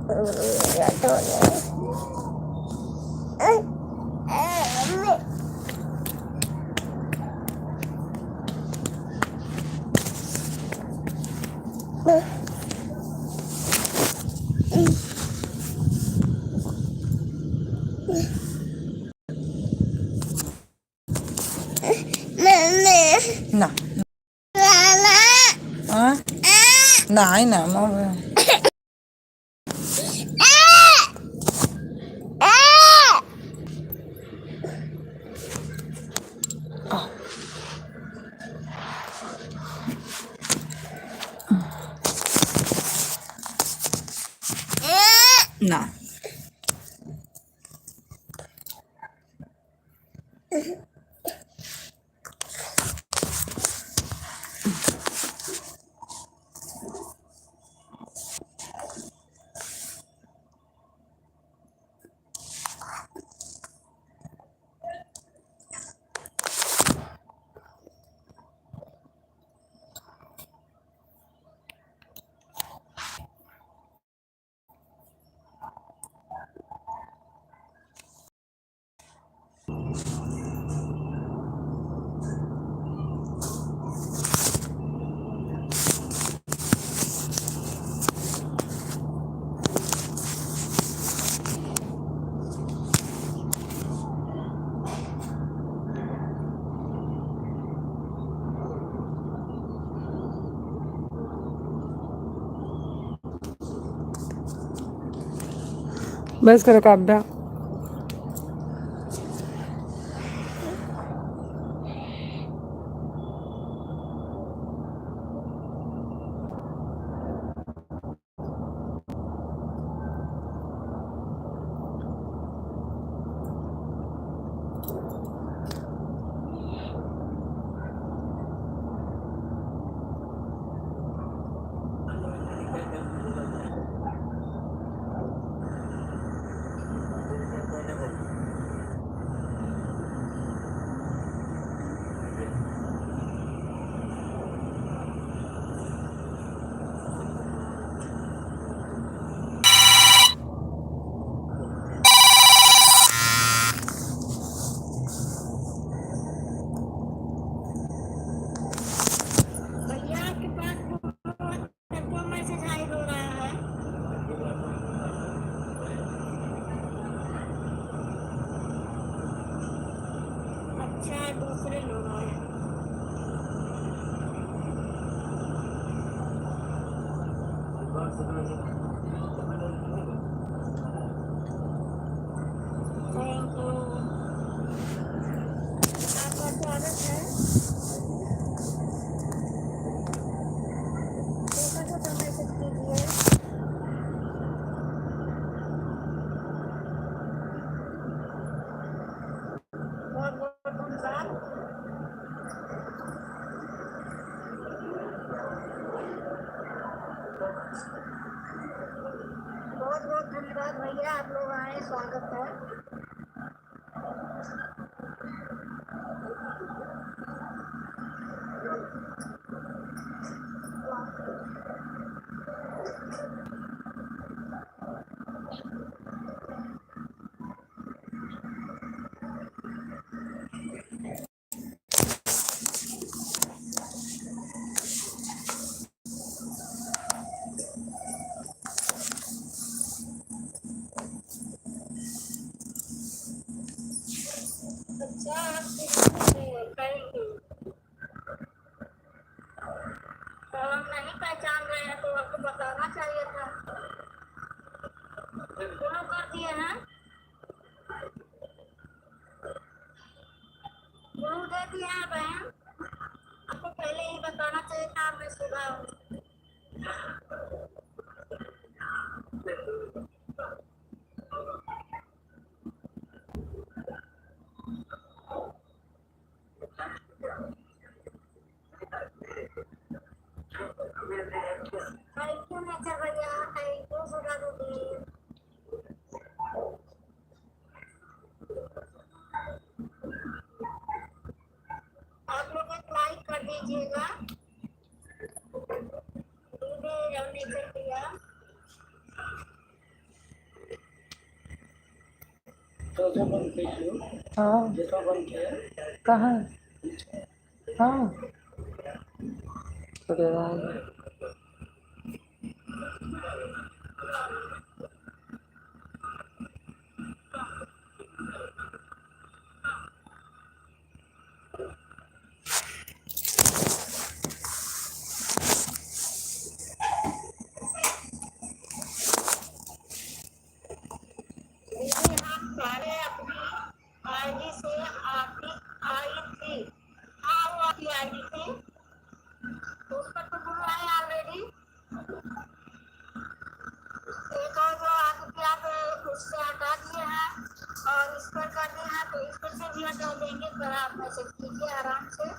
Nah, huh? Nah, I know. Nah. बस करो काव्या. बहुत बहुत धन्यवाद भैया, आप लोग आए, स्वागत है. अच्छा, तो हम नहीं पहचान रहे हैं तो आपको बताना चाहिए था. शुरू कर दिए हैं, शुरू दे दिए हैं बहन. आपको पहले ही बताना चाहिए था, मैं सुबह थैंक यू नेचर भैया, थैंक यू सुधा दीदी. आप लोग एक लाइक कर दीजिएगा. नेचर भैया हाँ कहाँ? हाँ अरे वाह। दीदी हम सारे अपनी आईडी से आपकी आई थी। हाँ वो आपकी आईडी थी तो उस पर तो बुरा है ऑलरेडी। एक और जो आपके आप उससे हटा दिए हैं और इस पर कर दिए हैं तो इस पर से भी हटा देंगे। पर आप मैसेज कीजिए आराम से।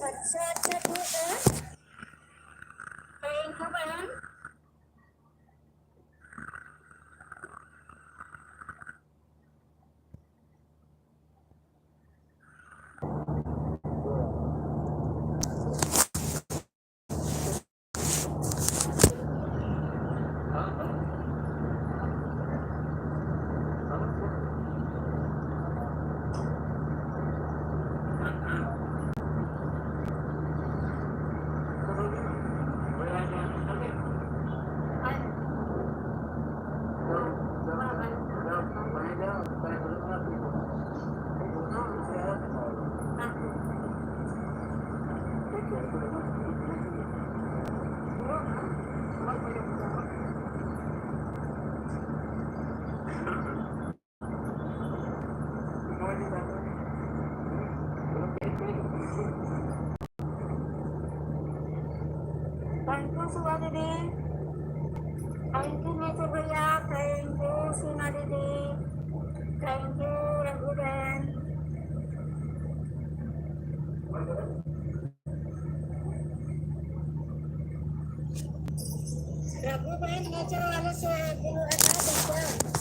अच्छा अच्छा ठीक है। थैंक यू बहन। थैंक यू सुबह दीदी, थैंक यू नेचर भैया, थैंक यू सीमा दीदी, थैंक यू रघु बहन। रघु बहन नेचर वाले से दिन हटा दे क्या?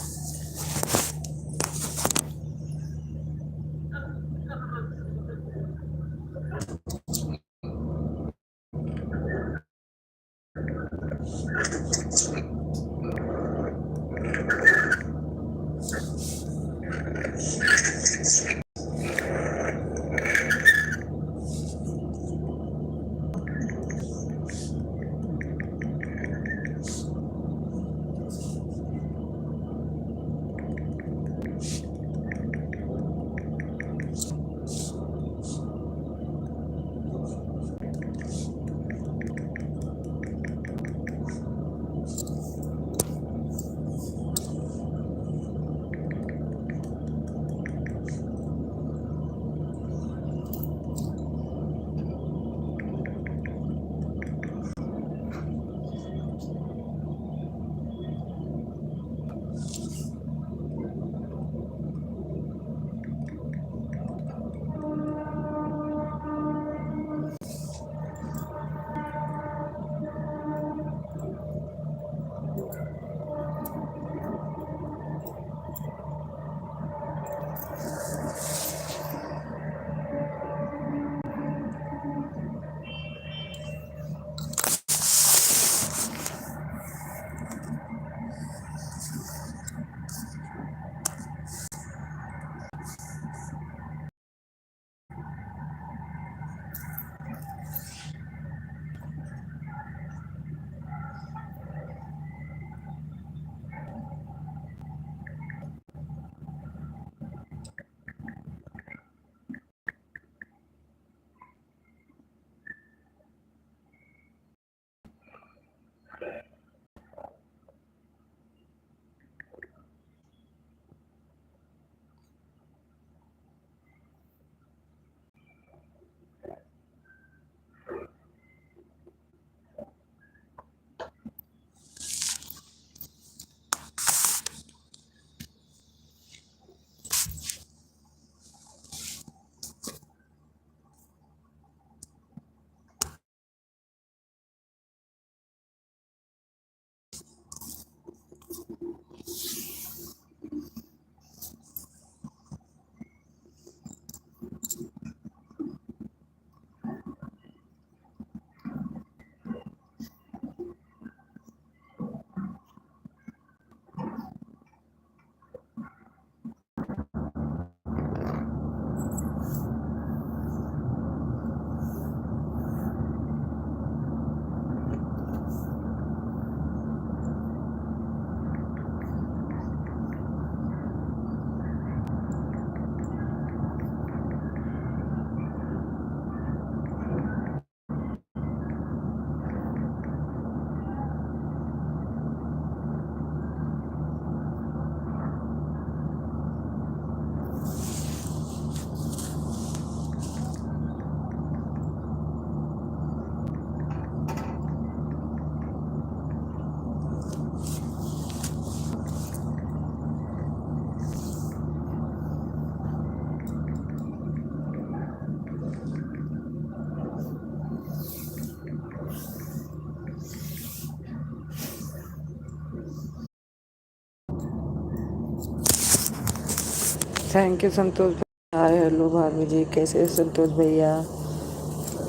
थैंक यू संतोष भैया। हाय हेलो भाभी जी, कैसे हो संतोष भैया?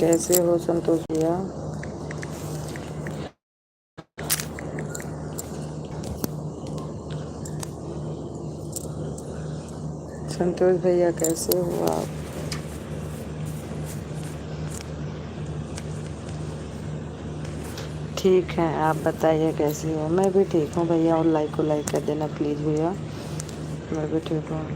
कैसे हो संतोष भैया? संतोष भैया कैसे हो आप? ठीक है, आप बताइए कैसी हो? मैं भी ठीक हूँ भैया, और लाइक को लाइक कर देना प्लीज़ भैया। मैं भी ठीक हूँ।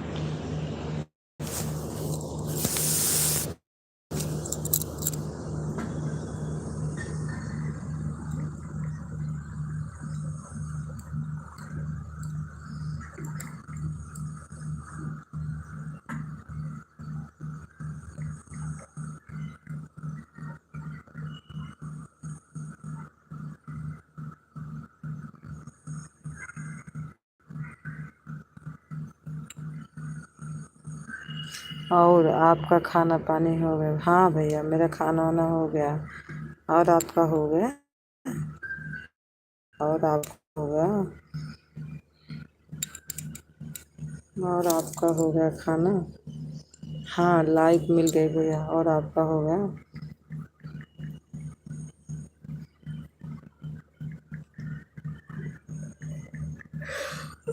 और आपका खाना पानी हो गया? हाँ भैया, मेरा खाना वाना हो गया। और आपका हो गया? और आपका हो गया? और आपका हो गया खाना? हाँ, लाइट मिल गई भैया। और आपका हो गया?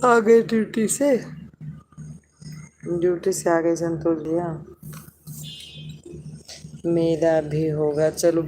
आ गए ड्यूटी से? ड्यूटी से आ गए संतोष भैया? मेरा भी होगा, चलो।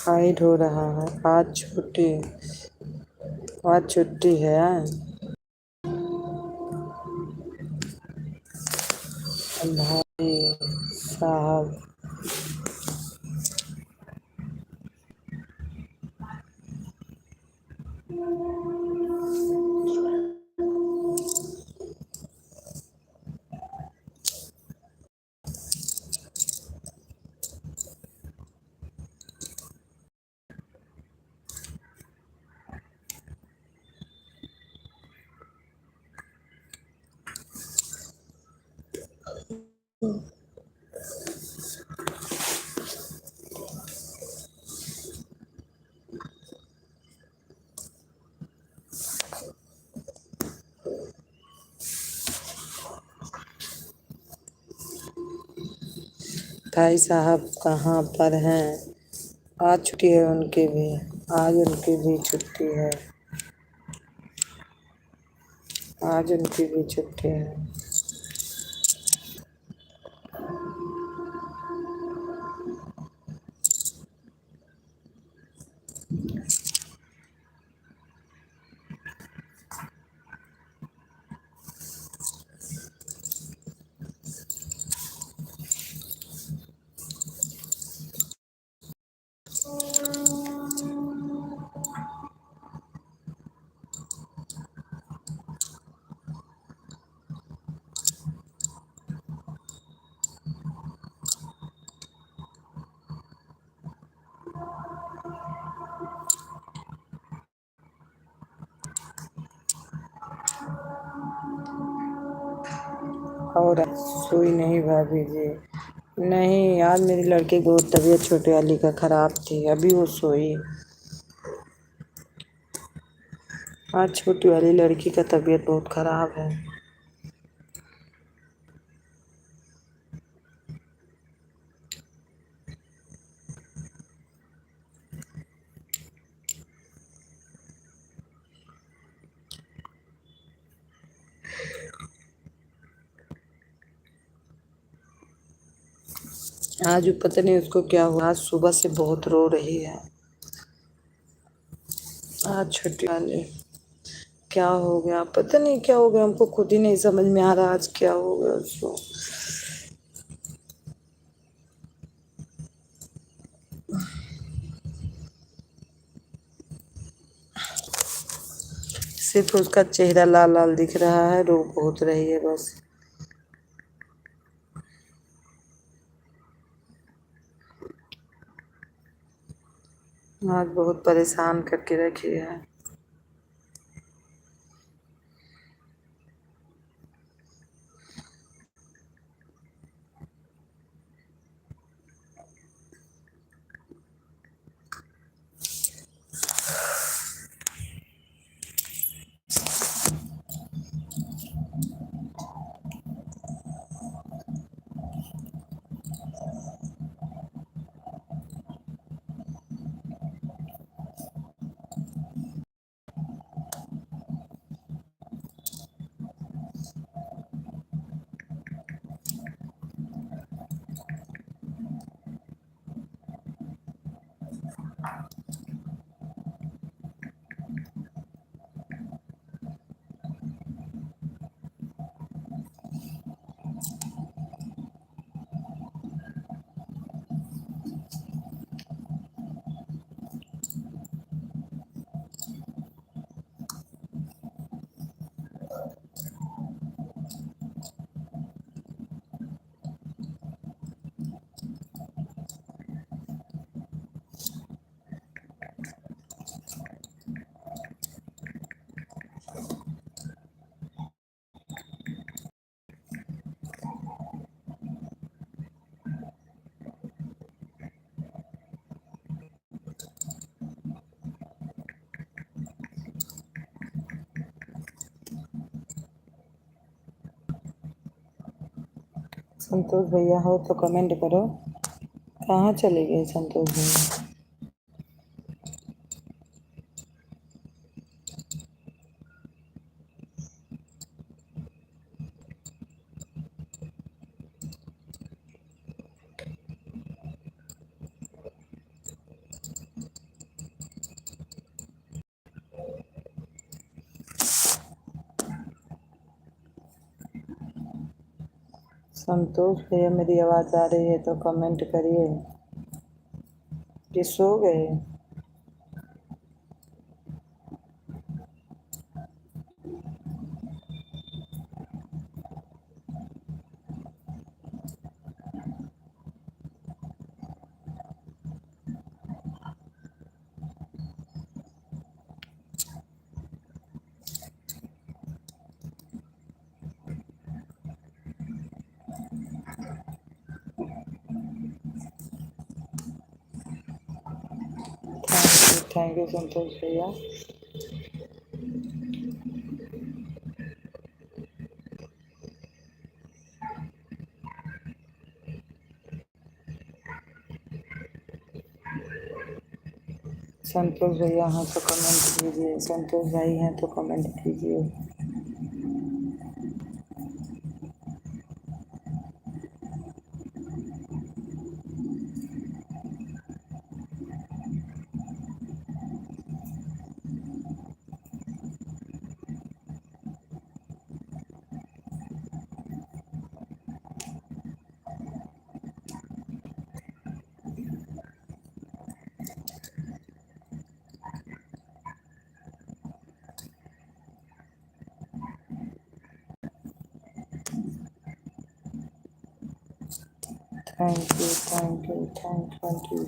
हाइड हो रहा है। आज छुट्टी है। भाई साहब, भाई साहब कहाँ पर हैं? आज छुट्टी है उनकी भी। आज उनकी भी छुट्टी है। आज उनकी भी छुट्टी है। और सोई नहीं भाभी जी? नहीं, आज मेरी लड़की की बहुत तबीयत छोटे वाली का खराब थी, अभी वो सोई। आज छोटी वाली लड़की का तबीयत बहुत खराब है। आज वो पता नहीं उसको क्या हुआ, आज सुबह से बहुत रो रही है। आज छोटी वाली क्या हो गया, पता नहीं क्या हो गया, हमको खुद ही नहीं समझ में आ रहा आज क्या हो गया उसको। सिर्फ उसका चेहरा लाल लाल दिख रहा है, रो बहुत रही है बस। आज बहुत परेशान करके रखी है। संतोष भैया हो तो कमेंट करो। कहाँ चले गए संतोष भैया? संतोष भैया मेरी आवाज़ आ रही है तो कमेंट करिए कि सो गए। थैंक यू संतोष भैया। संतोष भैया हैं तो कमेंट कीजिए। संतोष भाई हैं तो कमेंट कीजिए। Thank you thank you thank you.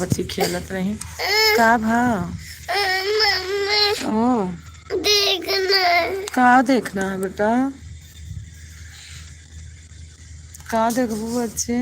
बच्ची खेलत रही का भा ओ का देखना है बेटा का देखबू बच्चे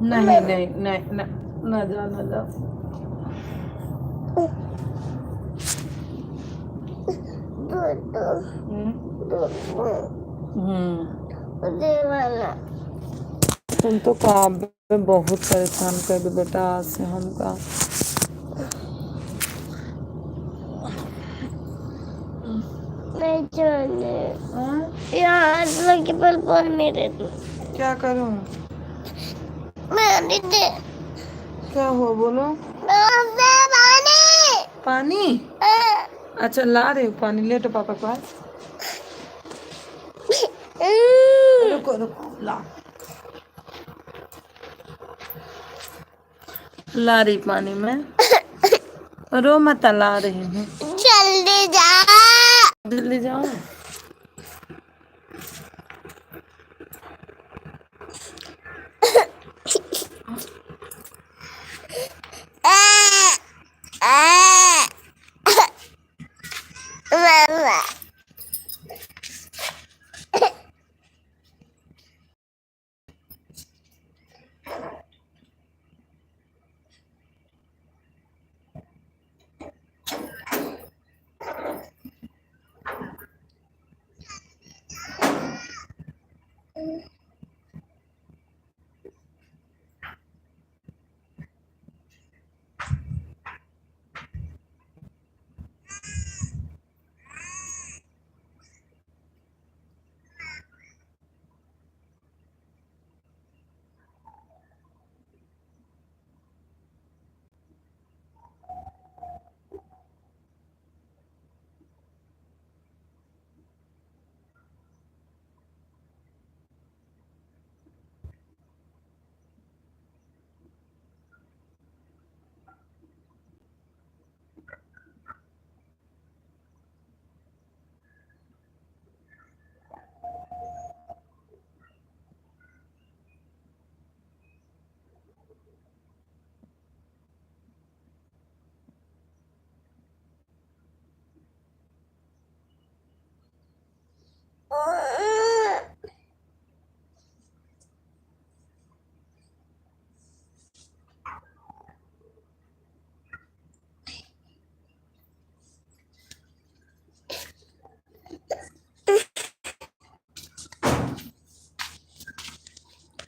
नहीं नहीं नहीं न, ना जा ना जा। तुम तो काम में बहुत परेशान कर दो बेटा आज से हमका। नहीं जाने यार लगे पर पानी दे दो। क्या करूं? पानी दे। क्या हो बोलो? पानी। पानी? अच्छा ला रहे हो पानी, लेटो पापा के पास। रुको रुको ला ला रही पानी में, रो मत, ला रही हूँ। जल्दी जा। जल्दी जाओ।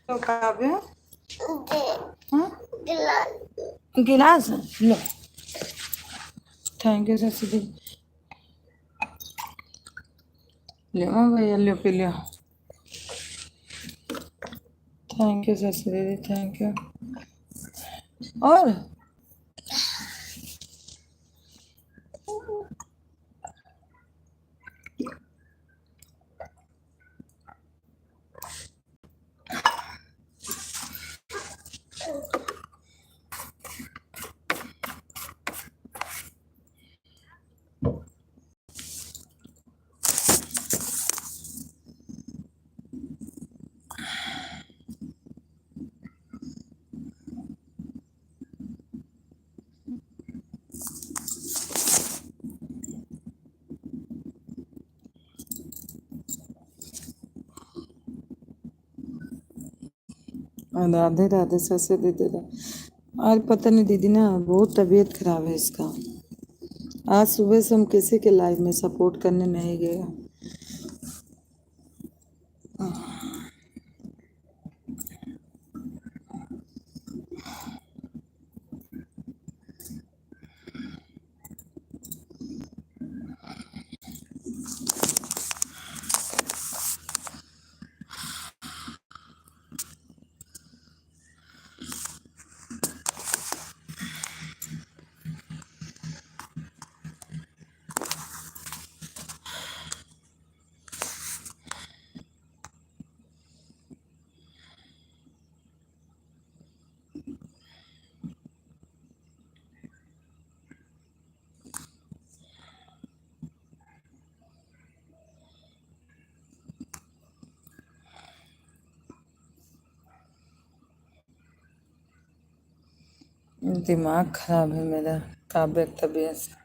तो काव्य हाँ? गिलास लो। थैंक यू शशि दी। ले भैया लो पी लियो। थैंक यू शशि दीदी, थैंक यू। और राधे राधे शशि दीदी। आज पता नहीं दीदी ना बहुत तबीयत खराब है इसका। आज सुबह से हम किसी के लाइव में सपोर्ट करने नहीं गए। दिमाग खराब है मेरा काव्य की तबीयत से।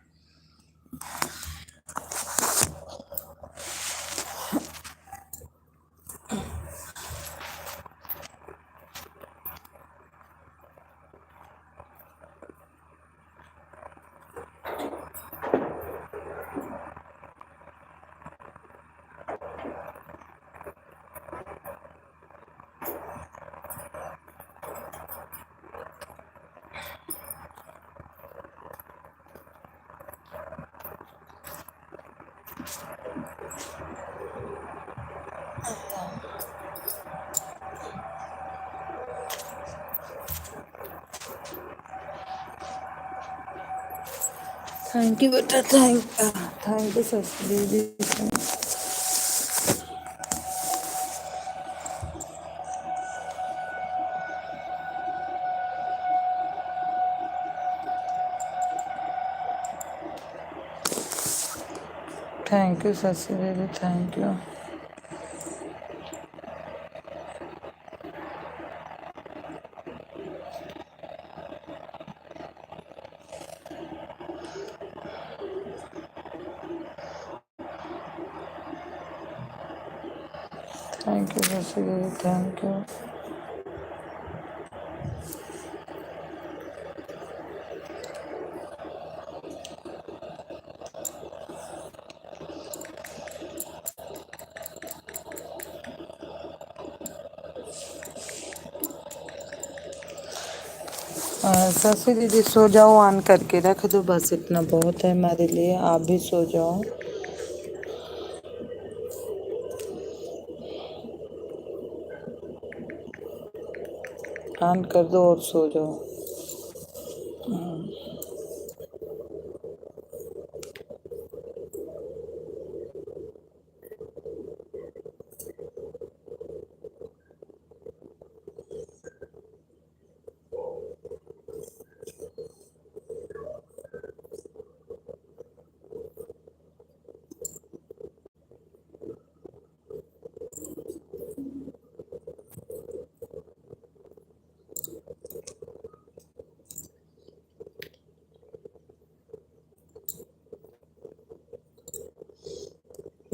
थैंक यू बेटा, थैंक यू सच दीदी। थैंक यू शशि दीदी, thank you. Thank you Shashi दीदी, थैंक यू। शशि दीदी सो जाओ, ऑन करके रख दो, बस इतना बहुत है हमारे लिए, आप भी सो जाओ। ऑन कर दो और सो जाओ।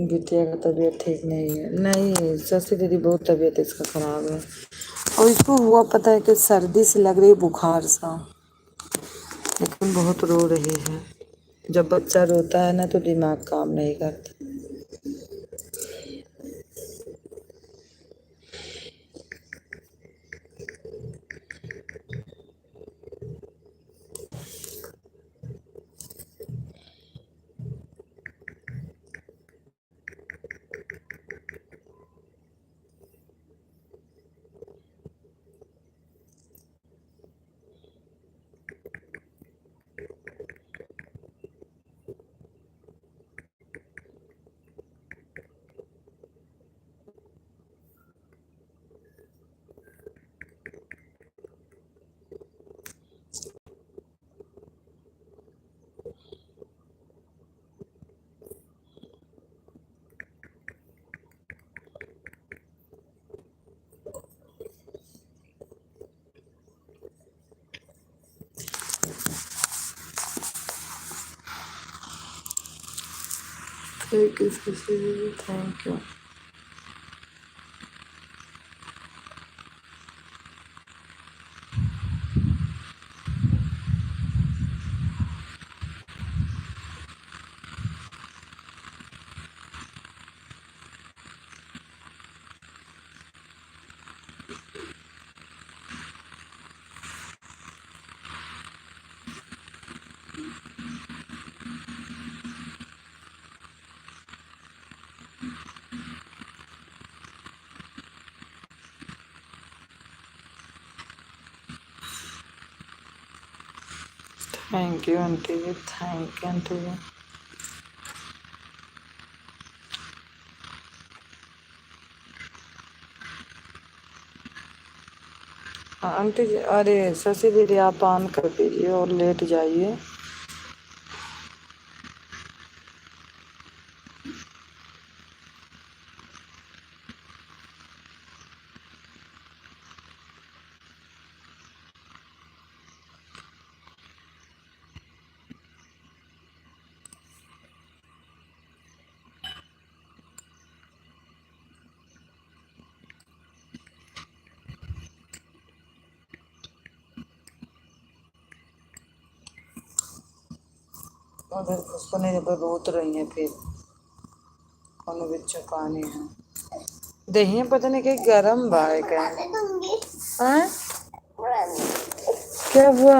बिटिया का तबीयत ठीक नहीं है। नहीं शशि दीदी, बहुत तबीयत इसका खराब है, और इसको हुआ पता है कि सर्दी से लग रही बुखार सा, लेकिन बहुत रो रही है। जब बच्चा रोता है ना तो दिमाग काम नहीं करता। थैंक यू शशि दीदी, thank you. Thank you aunty ji, thank you aunty ji. हाँ आंटी जी, अरे शशि दीदी आप ऑन कर दीजिए और लेट जाइए। उधर उसको नहीं, जब रोत रही है फिर कौन बिच्चा पानी है दही, पता नहीं कहीं गरम बाय का हाँ? क्या हुआ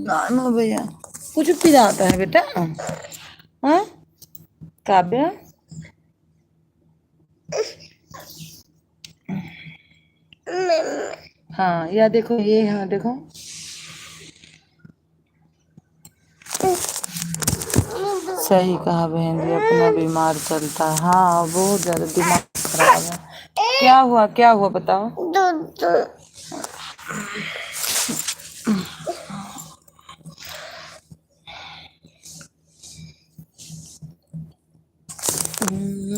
ना भैया, कुछ पिलाता है बेटा। हाँ काव्या, हाँ या देखो ये, हाँ देखो सही कहा बहन जी, अपना बीमार चलता है। हाँ बहुत ज्यादा दिमाग खराब है। क्या हुआ बताओ।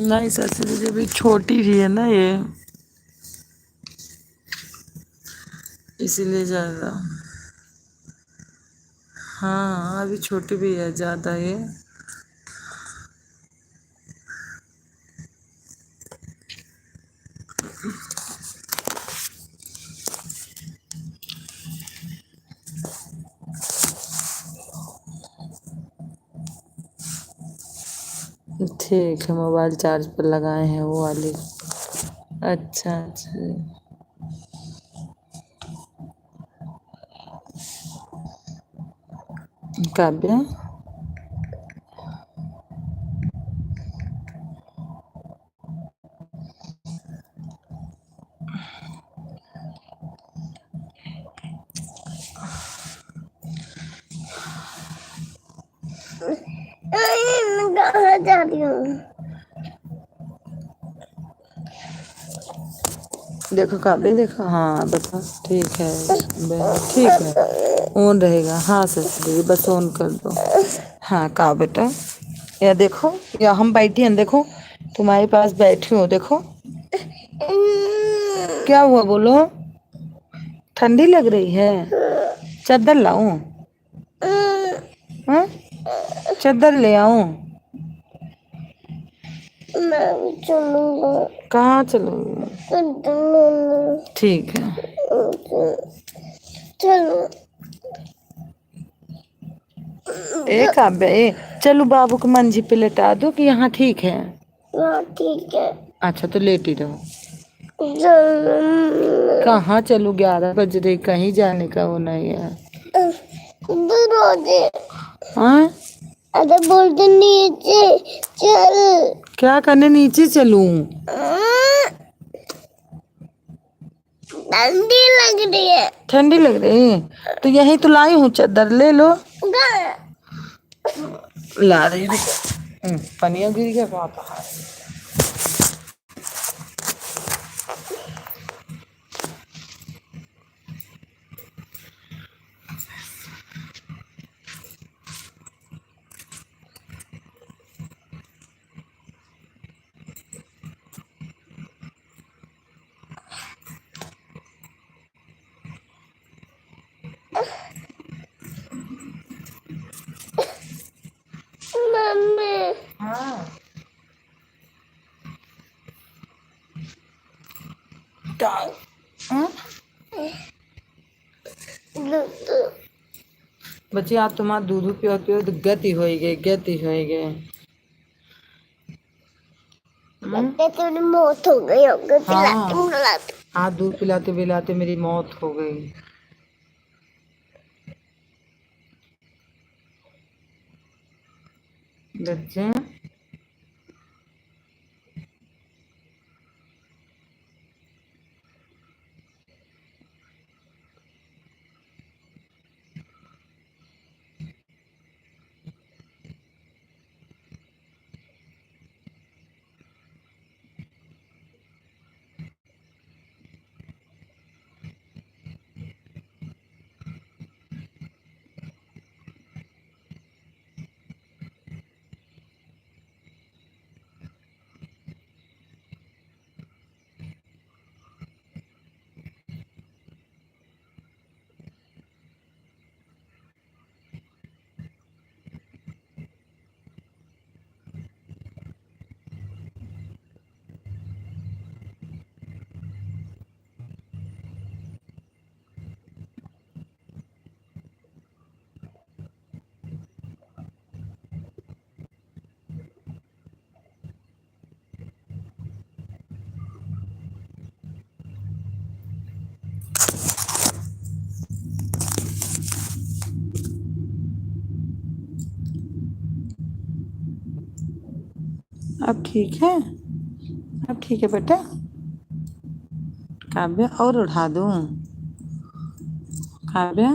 नहीं सच में अभी छोटी भी है ना ये, इसीलिए ज्यादा। हाँ अभी छोटी भी है ज्यादा ये। ठीक है, मोबाइल चार्ज पर लगाए हैं वो वाली। अच्छा अच्छा। काव्या कहाँ जा रही हूँ? देखो काव्या देखो, हाँ बताओ। ठीक है ठीक है, ऑन रहेगा। हाँ सच बस ऑन कर दो। हाँ कहा बेटा, या देखो, या हम बैठी हैं देखो, तुम्हारे पास बैठी हूँ देखो। क्या हुआ बोलो। ठंडी लग रही है, चादर लाऊं? हाँ चादर ले आऊं? मैं भी चलूंगा। कहाँ चलोगे? ठीक है चलो। ए काव्या ए, चलो बाबू को मंजी पे लेटा दो कि यहाँ ठीक है। हाँ ठीक है। अच्छा तो लेटी रहो। चलो। कहाँ चलो, 11 बज रहे, कहीं जाने का वो नहीं है। दूर हो दे। हाँ अरे बोलते नीचे चल। क्या करने नीचे चलूं? ठंडी लग रही है। ठंडी लग रही है तो यही तो लाई हूँ, चादर ले लो। ला रही हूँ। पनिया गिर गया कहाँ था। मम्मी। हाँ डाल। हाँ? बच्चे आप तुम्हारा दूध पियो पियो तो गति होएगी, गति होएगी। लगता तेरी मौत हो गई होगी पिलाते हाँ पिलाते। हाँ दूध पिलाते पिलाते मेरी मौत हो गई। बच्चे अब ठीक है, अब ठीक है बेटा। काव्या और उठा दूं? काव्या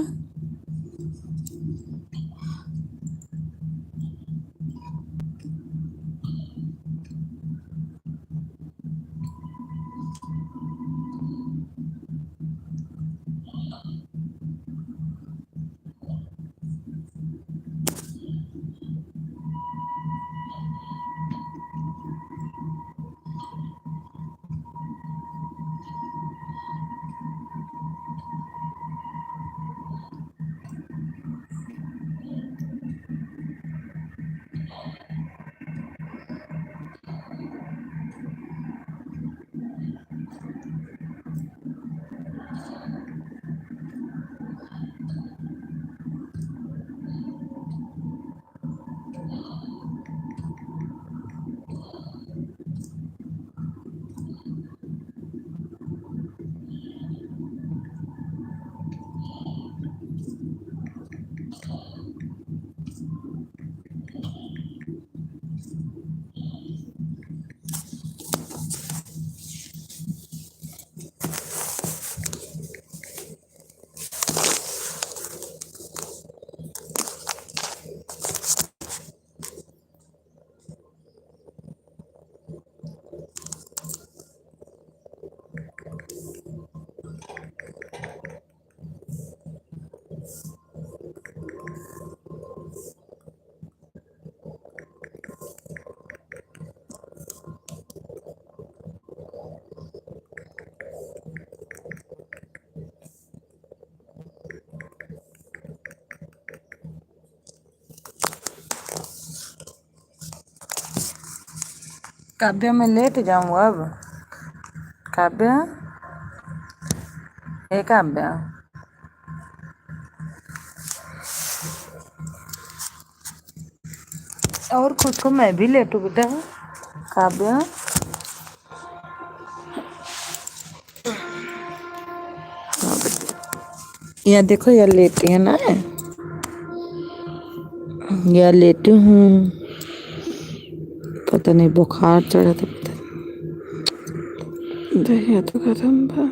काव्या मैं लेट जाऊँ अब? काव्या, हे काव्या, और खुद को मैं भी लेटू बेटा। काव्या, हाँ बेटा, यहाँ देखो, यार लेटी है ना, यार लेटी हूँ। पता नहीं बुखार चढ़ा था, पता नहीं, दहिया तो खत्म था।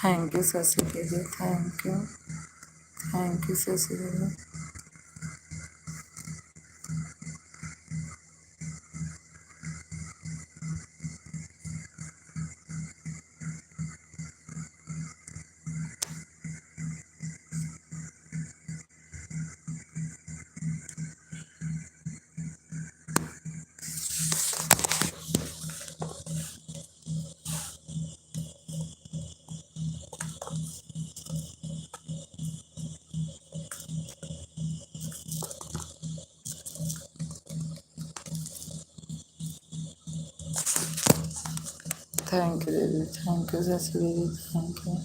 थैंक यू शशि दीदी, थैंक यू शशि दीदी। थैंक यू दीदी, थैंक यू शशि दीदी, thank you.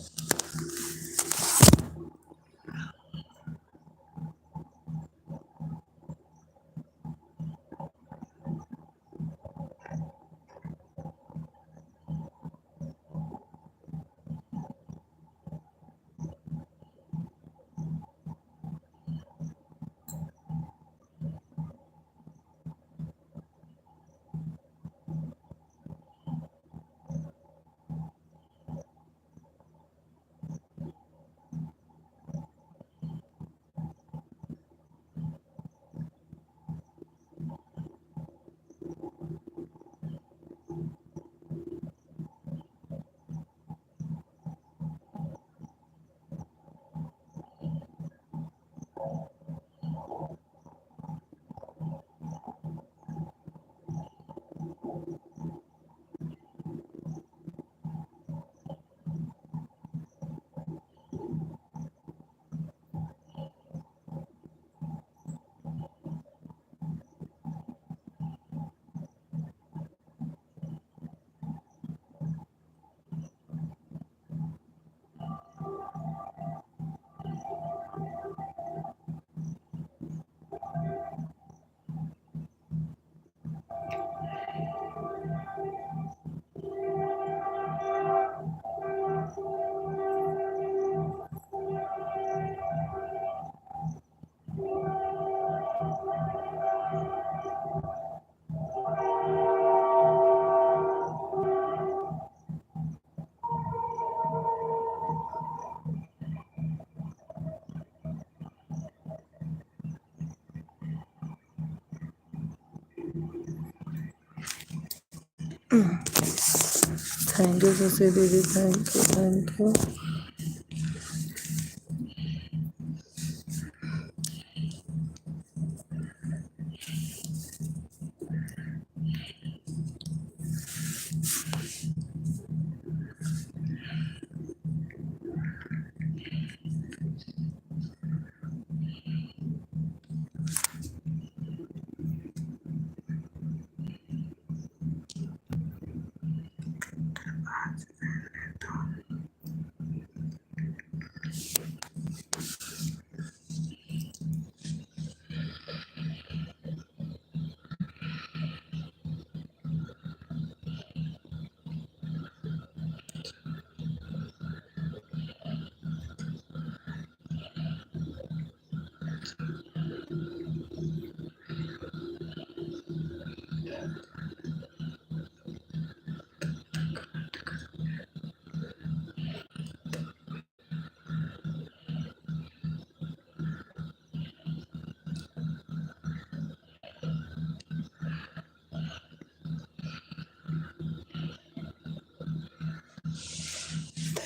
Thank you Shashi दीदी, thank you.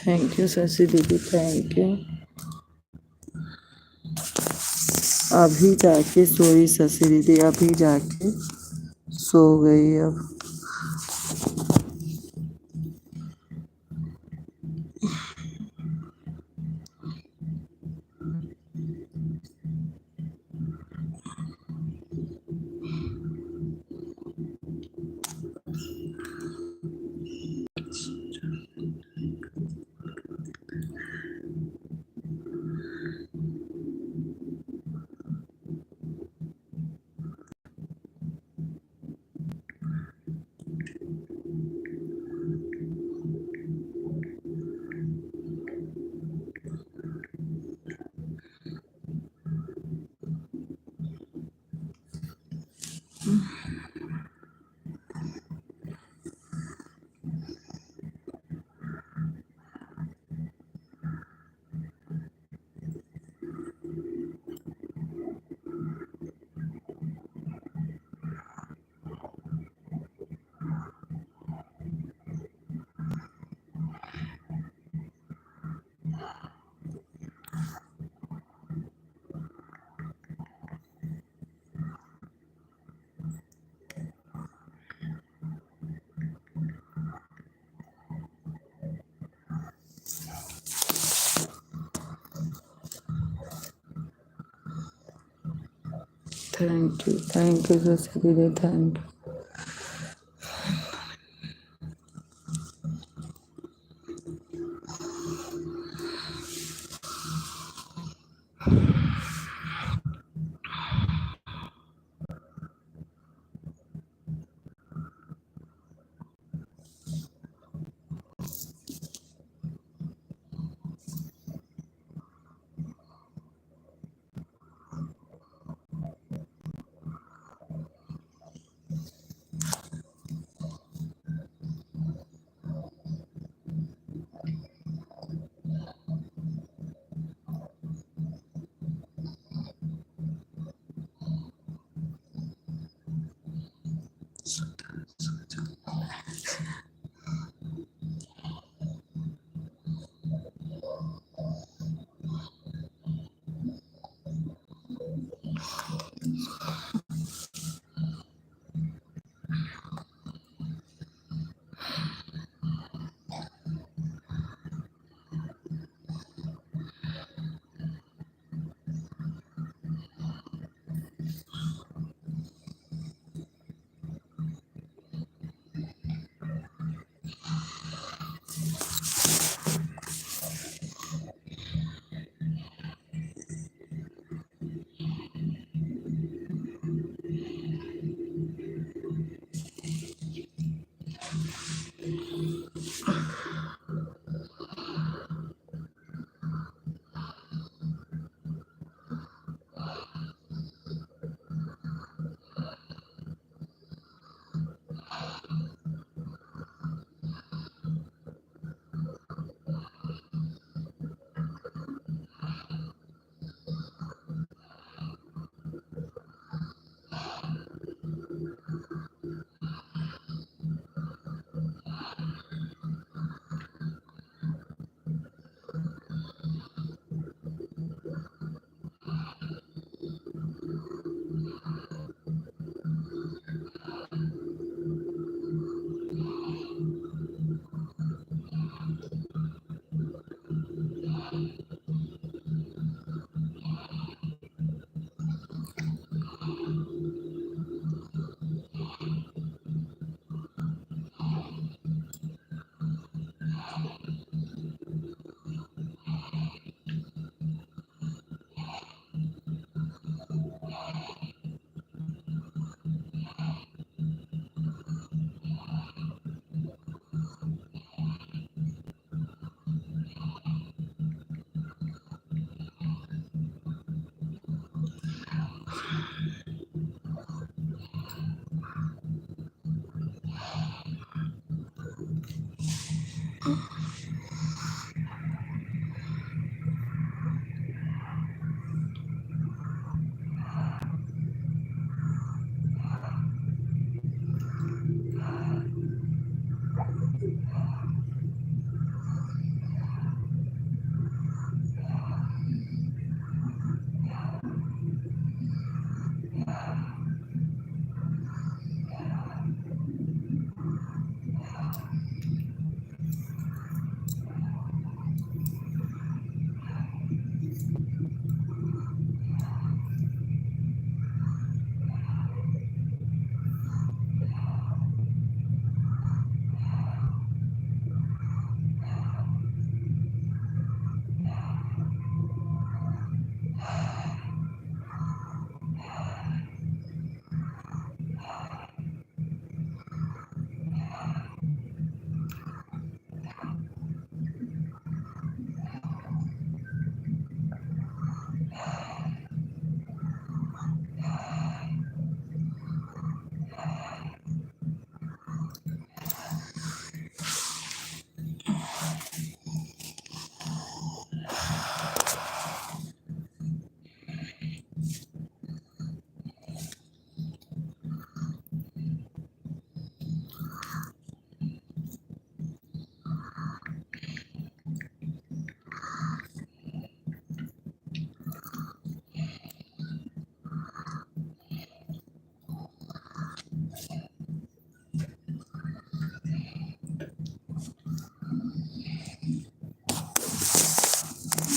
Thank you Shashi दीदी, थैंक यू। अभी जाके सोई शशि दीदी, अभी जाके सो गई अब। थैंक यू शशि दीदी, थैंक यू।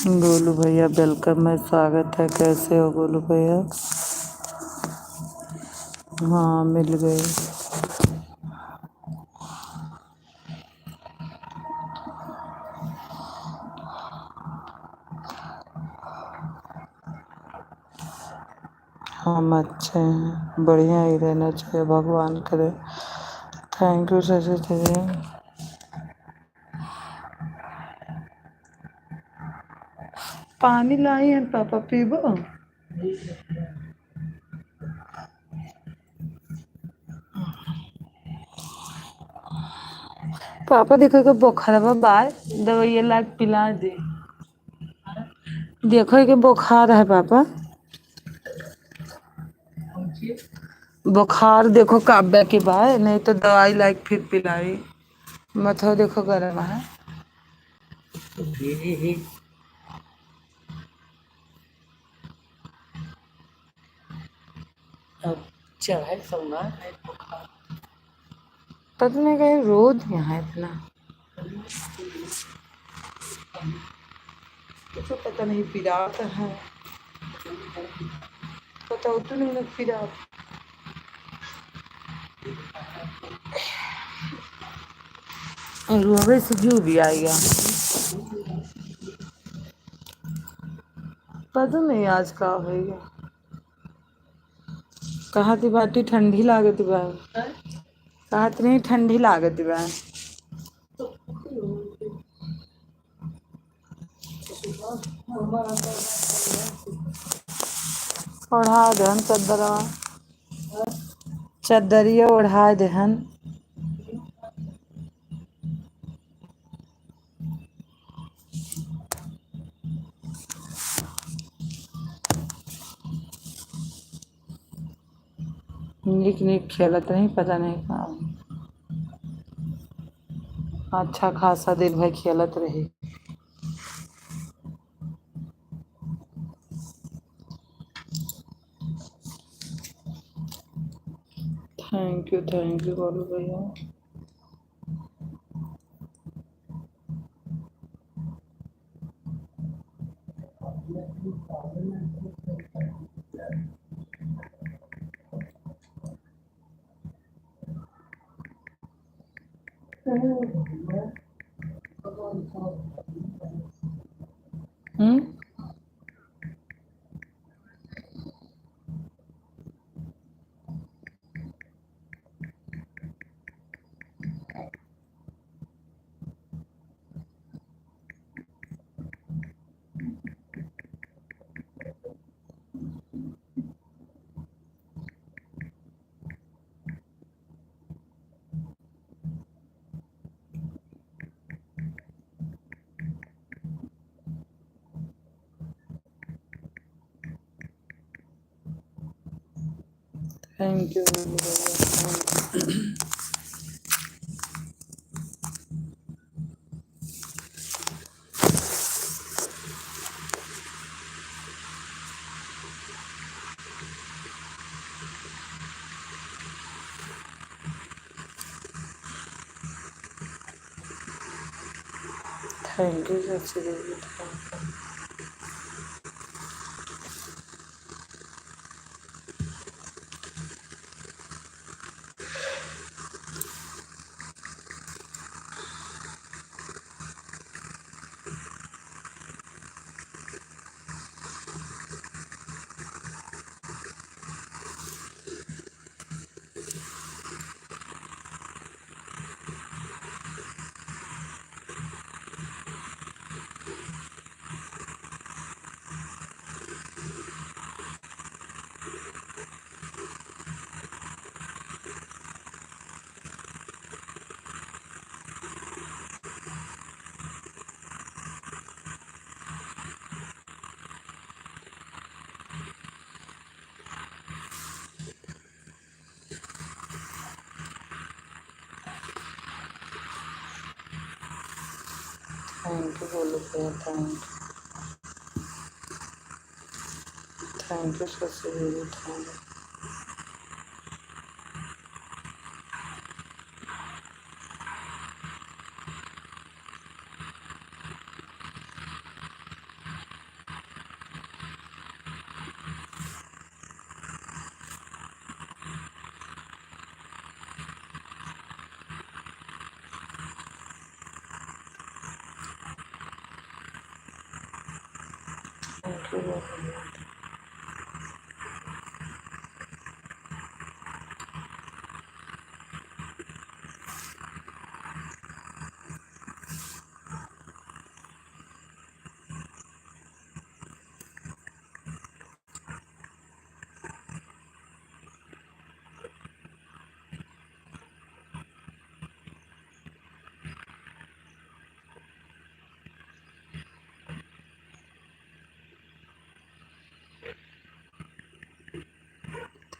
गोलू भैया वेलकम है, स्वागत है। कैसे हो गोलू भैया? हाँ मिल गई। हम अच्छे हैं, बढ़िया ही रहना चाहिए, भगवान करे। थैंक यू शशि दीदी। पानी लाई है पापा, पीबो? पापा देखो के बुखार बार दवाई ला के पिला दे। देखो के बुखार है पापा, बुखार देखो काब्या के बाद, नहीं तो दवाई ला के फिर पिलाई। मथो देखो गर्म है। अब चाहे सोना है बुखार, पता नहीं कहीं रोज यहाँ इतना, तो पता नहीं पिरात है, पता तो नहीं लग पिरात। और रोवे से जो भी आएगा, पता नहीं आज का होगा। कहा थी बाटी ठंडी लागत बा, कहा नहीं ठंडी लागत बा। ओढ़ा दहन चदरवा, चदरिया ओढ़ा दहन। निक निक खेलत नहीं, पता नहीं कहाँ अच्छा खासा दिन भर खेलत रही। थैंक यू बोलो भैया। हम्म। थैंक यू भैया। थैंक यू शशि दीदी। थैंक यू बोलो भैया। थैंक यू शशि दीदी। Thank you. You Golu.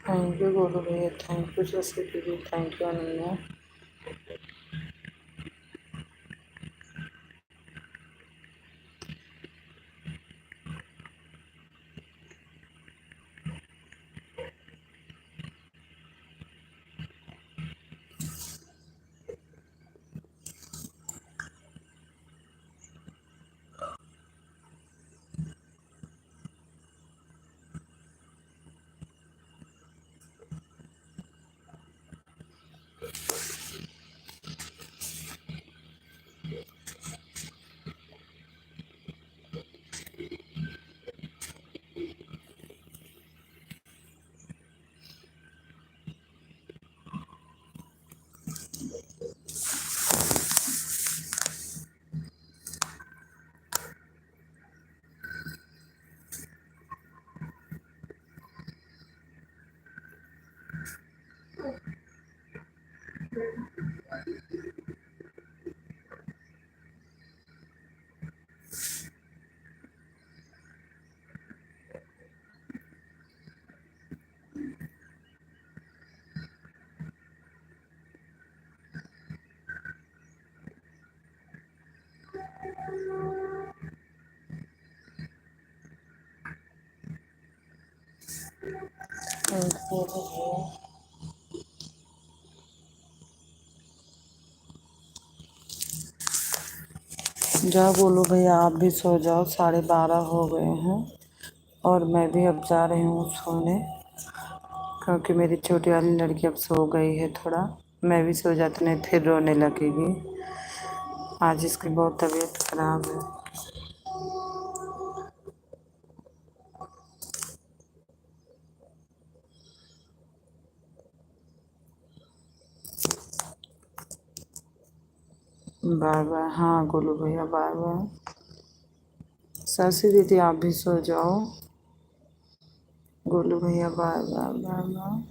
Thank you Golu भैया, थैंक यू शशि दीदी, thank you Ananya. Thank you भैया। जाओ बोलो भैया, आप भी सो जाओ, 12:30 हो गए हैं और मैं भी अब जा रही हूँ सोने, क्योंकि मेरी छोटी वाली लड़की अब सो गई है थोड़ा। मैं भी सो जाती, नहीं फिर रोने लगेगी। आज इसकी बहुत तबीयत खराब है। Bye bye. हाँ गोलू भैया बाय बाय। शशि दीदी आप भी सो जाओ। गोलू भैया बाय बाय बाय बाय।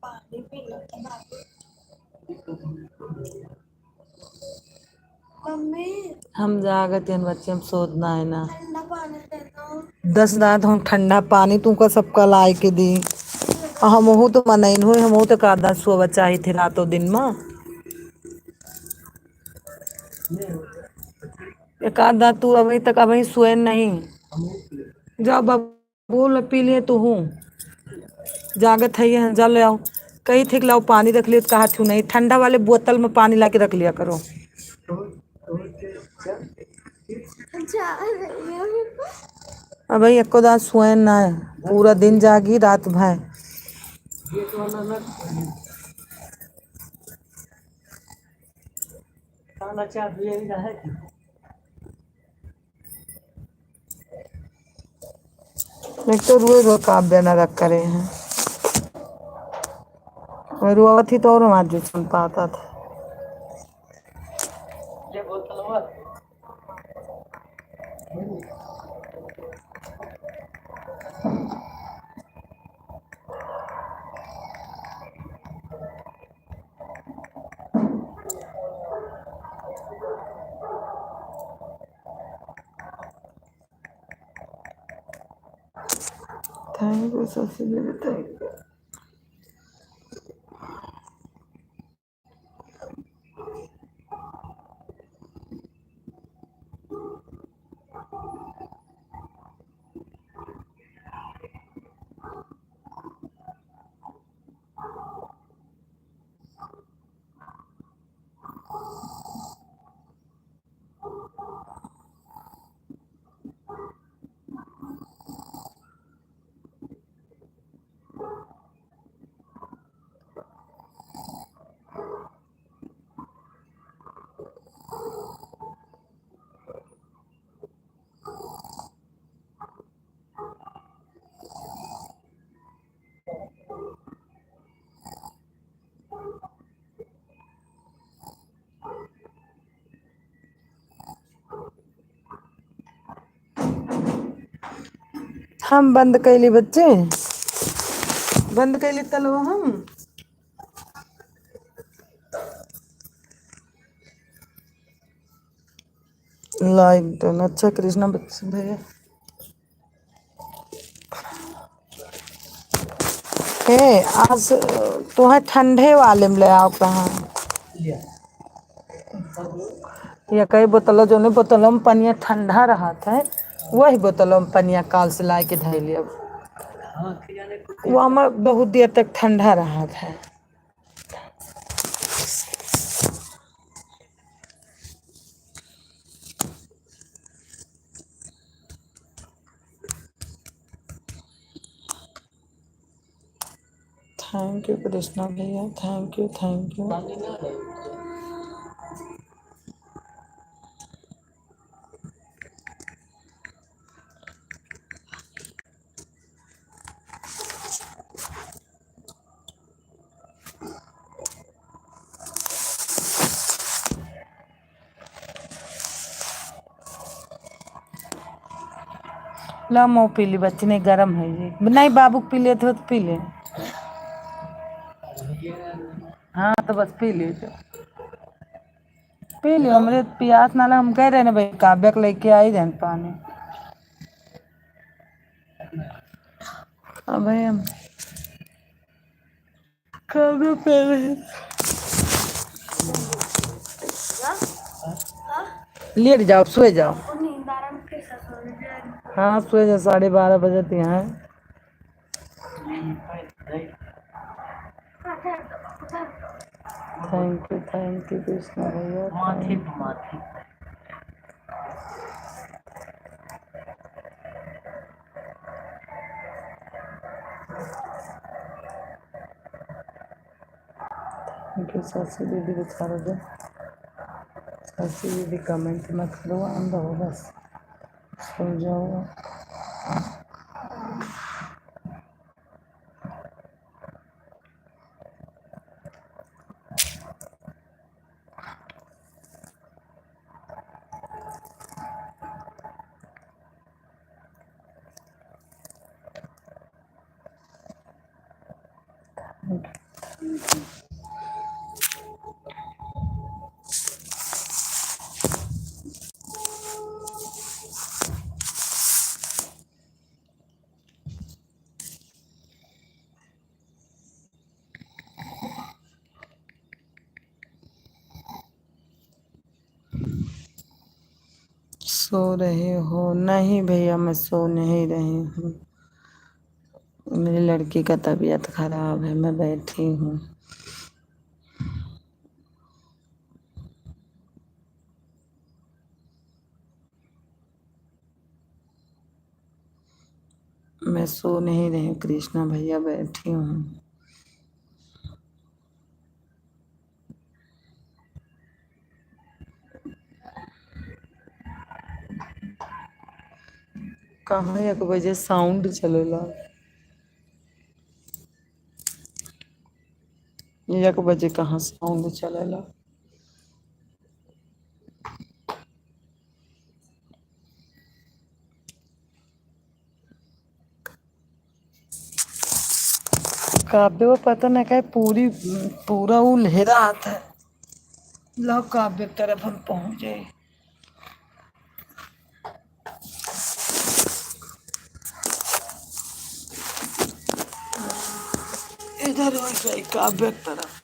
पानी पीना तो बाबू। मम्मी हम जागत हैं बच्चे, हम सोचना है ना। ठंडा पानी दे दो। 10 रात हम ठंडा पानी तुमको सबका ला के दी। हमहू तो मनैन हुई, हमहू तो का दाद सुबह चाहिए थे रातों दिन में। एक आध दाद तू अभी तक अभी सोए नहीं। जाओ बाबू ला पी लिए तू हूँ जागत है, जा ले आओ। कही थे कि लाओ पानी रख लियो तो कहा थी नहीं, ठंडा वाले बोतल में पानी ला के रख लिया करो। जा रही हूँ। अब भाई एको दाद सोए ना है, पूरा दिन जागी रात भर। एक तो रोज रोज काव्य न रख करे हैं, मैं रोआ थी तो और आज जो सुन पाता था। थैंक यू शशि दीदी, थैंक यू। हम बंद कैली बच्चे, बंद कैली तलवा हम। लाइक तो अच्छा कृष्णा बच्चे भैया। ए आज तुम्हें ठंडे वाले में ले आओ कहाँ, या कई बोतलों जो नहीं बोतलों में पनिया ठंडा रहा था, वही बोतलों में पनिया काल से ला के धै लिया। वो हमें बहुत देर तक ठंडा रहा था। थैंक यू कृष्णा भैया, थैंक यू थैंक यू। ला मऊ पी ली बच्ची, नहीं गर्म है ये, नहीं बाबू पी ले तो पी ले। हाँ तो बस पी लीजिए, पी लियो, हमरे प्यास ना लगे, हम कह रहे ना भाई काव्य के लेके आई देन पानी। अब भाई हम काव्य पे रहे, लेट जाओ सोए जाओ। नींद आ रहा है, फिर से सो जाएगी। हाँ सोए जाओ, 12:30 बजे तक यहाँ है। थैंक यू कृष्णा भैया। थैंक यू शशि दीदी, बेचारा दो शशि दीदी कमेंट मत करो, अंदर हो बस सो जाओ। सो रहे हो? नहीं भैया, मैं सो नहीं रही हूँ। मेरी लड़की का तबीयत खराब है, मैं बैठी हूँ। मैं सो नहीं रही हूँ कृष्णा भैया, बैठी हूँ। कहाँ 1 बजे साउंड चलेला? 1 बजे कहाँ साउंड चलेला? काव्य वो पता ना क्या पूरा वो लहरा आता है। लो काव्य की तरफ हम पहुंच गए। इधर हो गई काव्य की तरफ।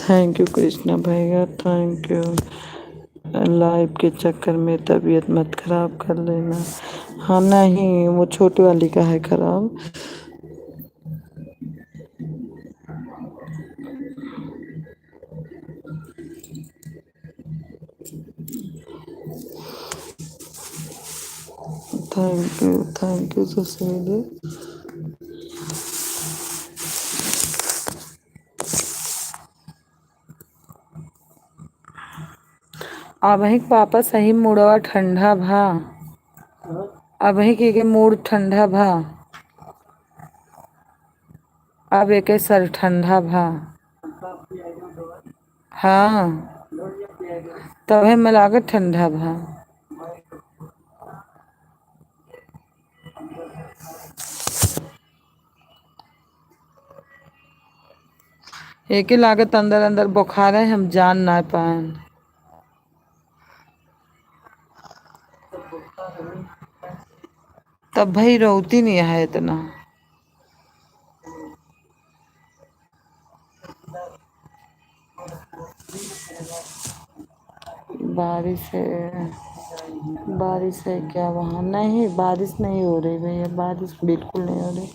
थैंक यू कृष्णा भैया, थैंक यू। लाइव के चक्कर में तबीयत मत खराब कर लेना। हाँ नहीं, वो छोटी वाली का है खराब। थैंक यू सुशील। अबही के पापा सही मुड़वा ठंडा भा। अबही के मूड ठंडा भा। अब एक सर ठंडा भा। हाँ, तबे में लागत ठंडा भा। एक ही लागत अंदर अंदर बुखार है, हम जान ना पाए। तब भाई रोती नहीं है इतना। बारिश है? बारिश है क्या वहाँ? नहीं, बारिश नहीं हो रही भैया, बारिश बिल्कुल नहीं हो रही।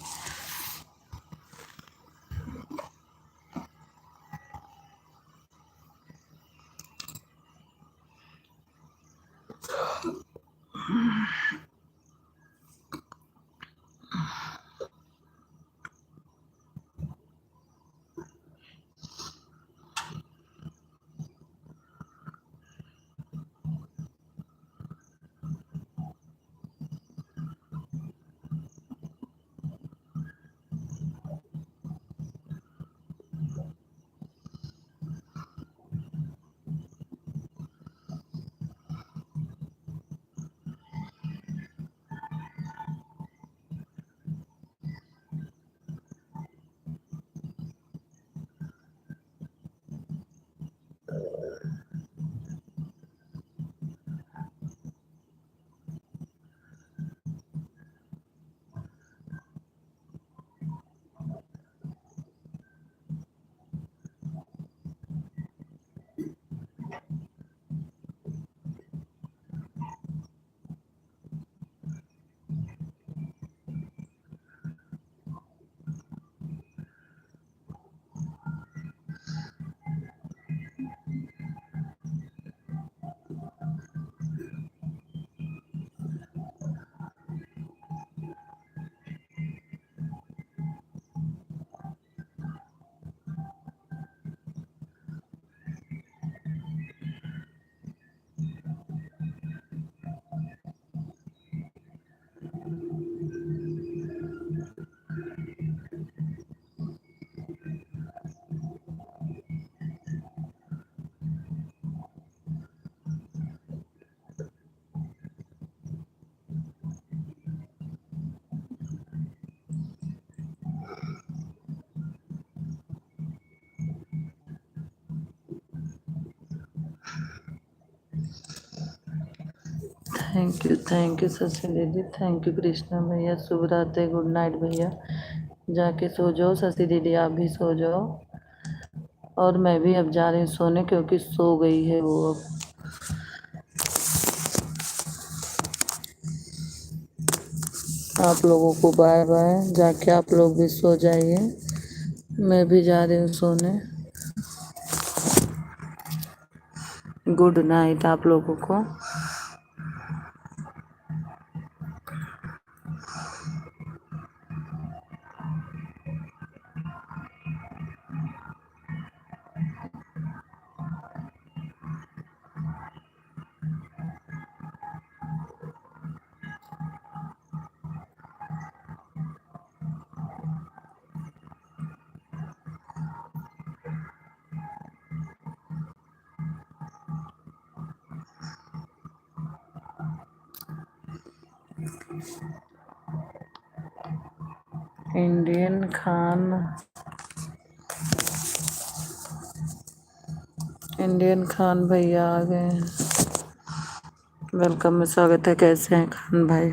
थैंक यू शशि दीदी, थैंक यू कृष्णा भैया, शुभ रात्रि, गुड नाइट भैया, जाके सो जाओ शशि दीदी, आप भी सो जाओ। और मैं भी अब जा रही हूँ सोने, क्योंकि सो गई है वो अब। आप लोगों को बाय बाय, जाके आप लोग भी सो जाइए, मैं भी जा रही हूँ सोने। गुड नाइट आप लोगों को। इंडियन खान, इंडियन खान भैया आ गए हैं, वेलकम में स्वागत है। कैसे हैं खान भाई?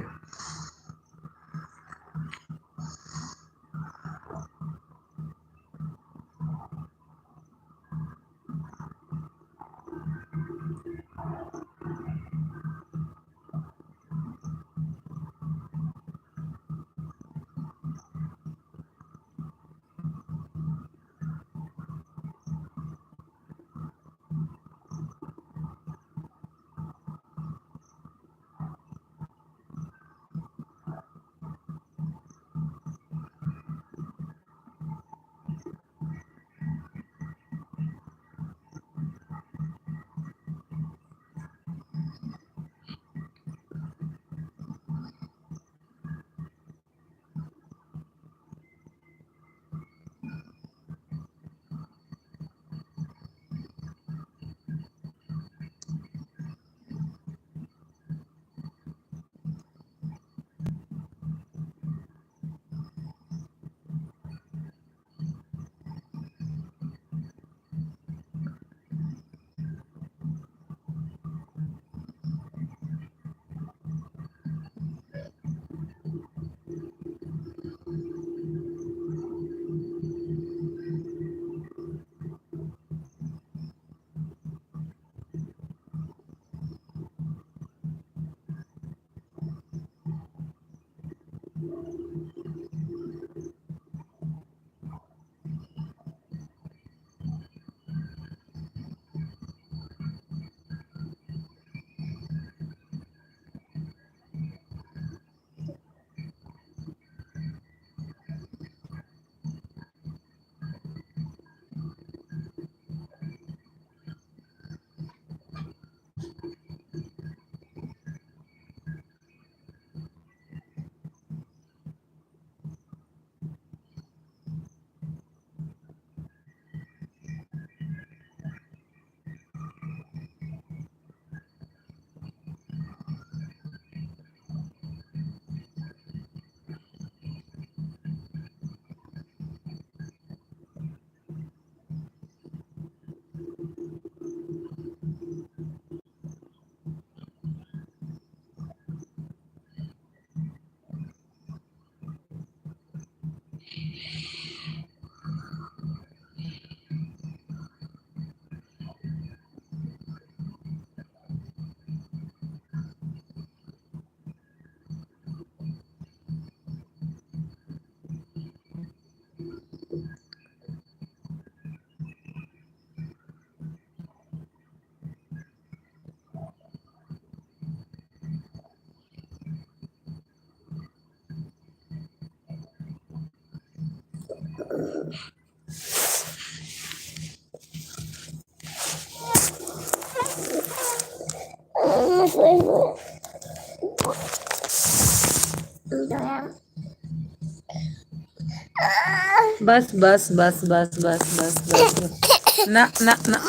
बस बस बस बस बस बस बस, ना ना ना,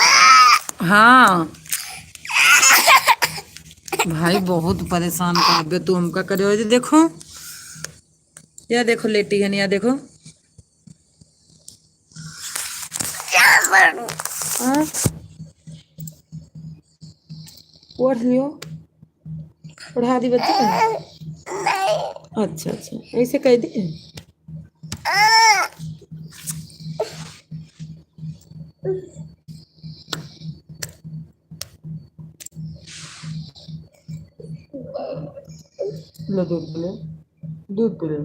हाँ भाई बहुत परेशान कर दे तू हमका करे हो। देखो या देखो लेटी है, या देखो हाँ? उठ लियो, पढ़ा दी बच्चे अच्छा अच्छा ऐसे कह दिए लो दूध पिले दूध पिले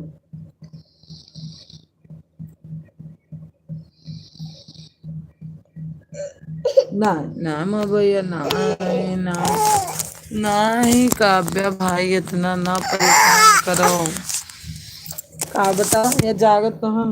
ना ना भैया ना ना नहीं काव्या भाई इतना ना परेशान करो का बताओ ये जागत तो हम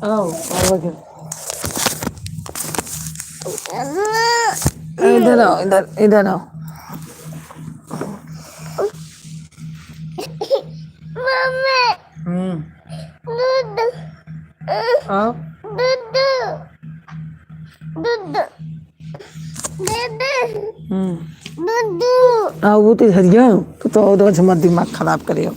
आओ इधर आओ, इधर आओ। हम्म आओ। आओ वो तो हरिया तो मत दिमाग खराब करियो।